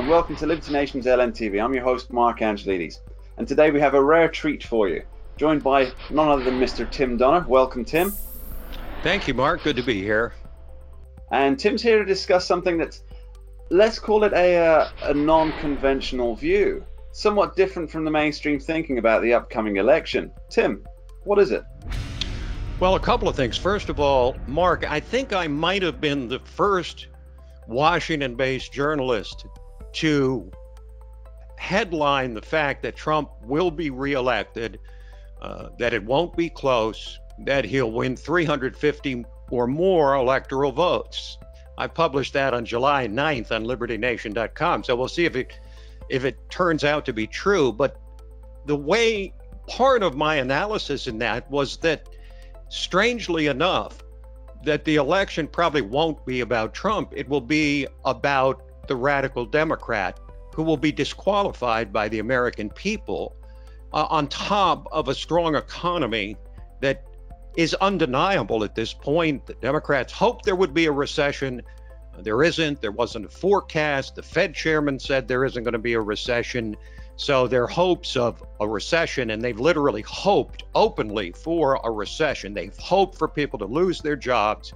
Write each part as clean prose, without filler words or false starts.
and welcome to Liberty Nation's LNTV. I'm your host, Mark Angelides, and today we have a rare treat for you, joined by none other than Mr. Tim Donner. Welcome, Tim. Thank you, Mark. Good to be here. And Tim's here to discuss something that's, let's call it a non-conventional view, somewhat different from the mainstream thinking about the upcoming election. Tim, what is it? Well, a couple of things. First of all, Mark, I think I might have been the first Washington-based journalist to headline the fact that Trump will be reelected, that it won't be close, that he'll win 350 or more electoral votes. I published that on July 9th on libertynation.com. So we'll see if it turns out to be true. But the way part of my analysis in that was that, strangely enough, that the election probably won't be about Trump. It will be about the radical Democrat who will be disqualified by the American people, on top of a strong economy that is undeniable at this point. The Democrats hoped there would be a recession. There isn't. There wasn't a forecast. The Fed chairman said there isn't going to be a recession. So their hopes of a recession, and they've literally hoped openly for a recession. They've hoped for people to lose their jobs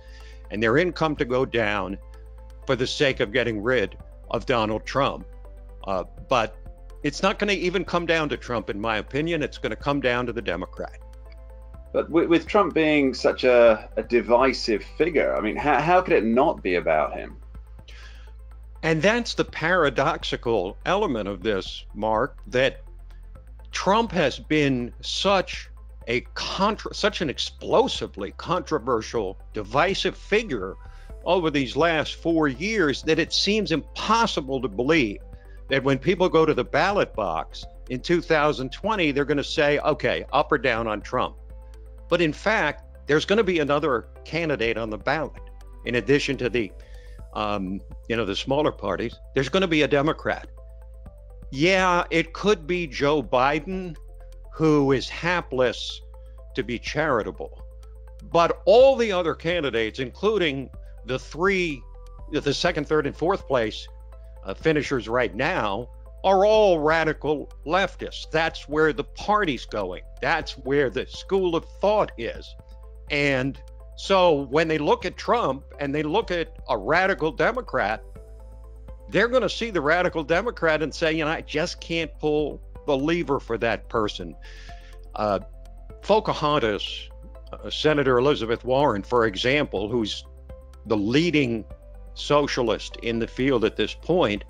and their income to go down for the sake of getting rid of Donald Trump. But it's not going to even come down to Trump, in my opinion. It's going to come down to the Democrat. But with Trump being such a divisive figure, I mean, how could it not be about him? And that's the paradoxical element of this, Mark, that Trump has been such an explosively controversial, divisive figure over these last 4 years that it seems impossible to believe that when people go to the ballot box in 2020, they're going to say, okay, up or down on Trump. But in fact, there's going to be another candidate on the ballot. In addition to the smaller parties, there's going to be a Democrat. Yeah, it could be Joe Biden, who is hapless to be charitable. But all the other candidates, including the second, third, and fourth place finishers right now, are all radical leftists. That's where the party's going. That's where the school of thought is. And so when they look at Trump and they look at a radical Democrat, they're going to see the radical Democrat and say, I just can't pull the lever for that person. Pocahontas, Senator Elizabeth Warren, for example, who's the leading socialist in the field at this point,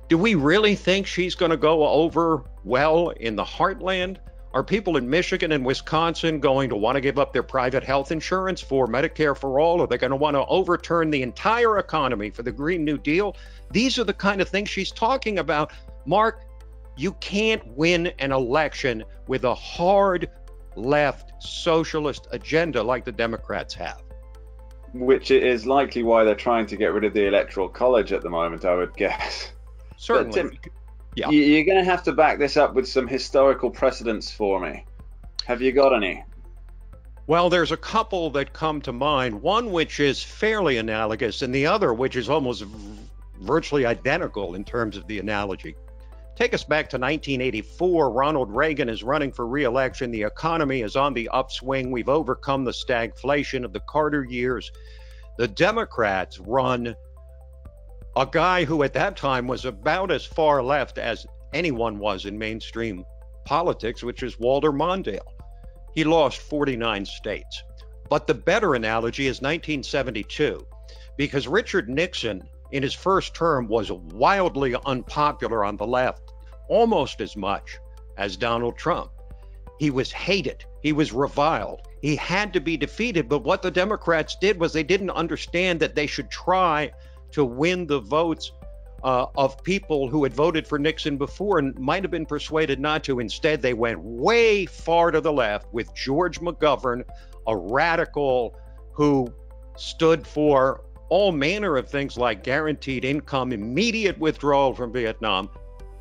do we really think she's going to go over well in the heartland? Are people in Michigan and Wisconsin going to want to give up their private health insurance for Medicare for all? Are they going to want to overturn the entire economy for the Green New Deal? These are the kind of things she's talking about. Mark, you can't win an election with a hard left socialist agenda like the Democrats have. Which is likely why they're trying to get rid of the Electoral College at the moment, I would guess. Certainly. But Tim, yeah. You're going to have to back this up with some historical precedents for me. Have you got any? Well, there's a couple that come to mind, one which is fairly analogous and the other which is almost virtually identical in terms of the analogy. Take us back to 1984. Ronald Reagan is running for re-election. The economy is on the upswing. We've overcome the stagflation of the Carter years. The Democrats run a guy who at that time was about as far left as anyone was in mainstream politics, which is Walter Mondale. He lost 49 states. But the better analogy is 1972, because Richard Nixon in his first term was wildly unpopular on the left, almost as much as Donald Trump. He was hated. He was reviled. He had to be defeated. But what the Democrats did was they didn't understand that they should try to win the votes of people who had voted for Nixon before and might have been persuaded not to. Instead, they went way far to the left with George McGovern, a radical who stood for all manner of things like guaranteed income, immediate withdrawal from Vietnam,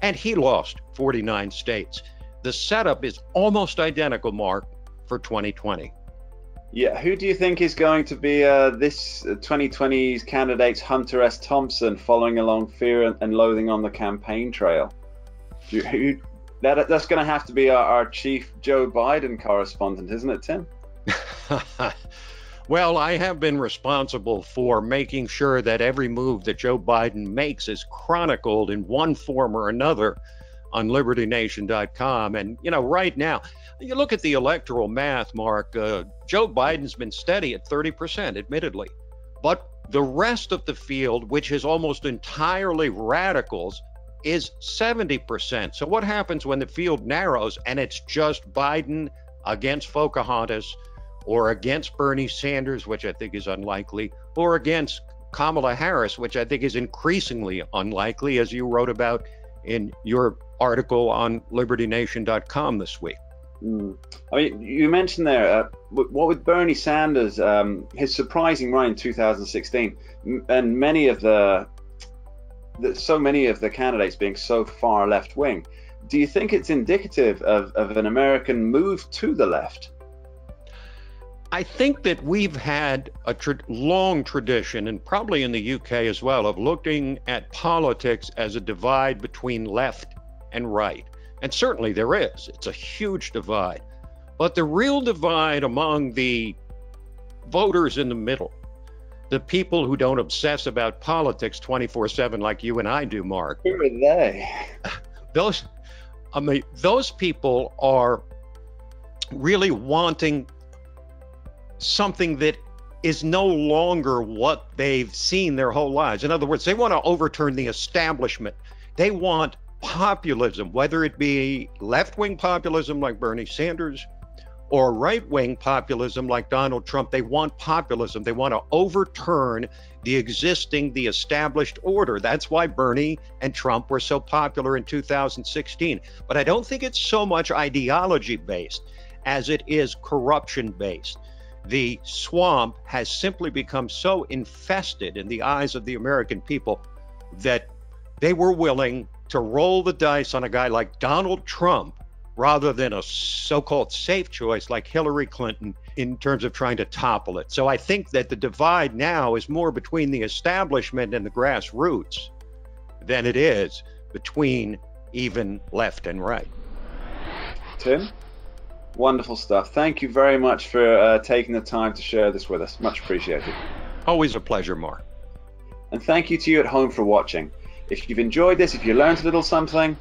and he lost 49 states. The setup is almost identical, Mark, for 2020. Yeah, who do you think is going to be this 2020's candidates Hunter S. Thompson following along Fear and Loathing on the campaign trail? That's going to have to be our chief Joe Biden correspondent, isn't it, Tim? Well, I have been responsible for making sure that every move that Joe Biden makes is chronicled in one form or another on LibertyNation.com. And, right now, you look at the electoral math, Mark, Joe Biden's been steady at 30%, admittedly. But the rest of the field, which is almost entirely radicals, is 70%. So what happens when the field narrows and it's just Biden against Pocahontas, or against Bernie Sanders, which I think is unlikely, or against Kamala Harris, which I think is increasingly unlikely, as you wrote about in your article on LibertyNation.com this week? I mean, you mentioned there, what with Bernie Sanders, his surprising run in 2016, and so many of the candidates being so far left wing, do you think it's indicative of an American move to the left? I think that we've had a long tradition, and probably in the UK as well, of looking at politics as a divide between left and right. And certainly there is. It's a huge divide. But the real divide among the voters in the middle, the people who don't obsess about politics 24/7 like you and I do, Mark. Who are they? Those people are really wanting something that is no longer what they've seen their whole lives. In other words, they want to overturn the establishment. They want populism, whether it be left-wing populism like Bernie Sanders or right-wing populism like Donald Trump. They want populism. They want to overturn the established order. That's why Bernie and Trump were so popular in 2016. But I don't think it's so much ideology-based as it is corruption-based. The swamp has simply become so infested in the eyes of the American people that they were willing to roll the dice on a guy like Donald Trump rather than a so-called safe choice like Hillary Clinton in terms of trying to topple it. So I think that the divide now is more between the establishment and the grassroots than it is between even left and right. Tim? Wonderful stuff. Thank you very much for taking the time to share this with us. Much appreciated. Always a pleasure, Mark. And thank you to you at home for watching. If you've enjoyed this, if you learned a little something,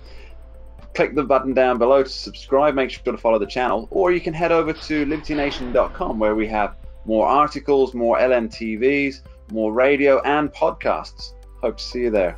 click the button down below to subscribe. Make sure to follow the channel. Or you can head over to LibertyNation.com, where we have more articles, more LNTVs, more radio and podcasts. Hope to see you there.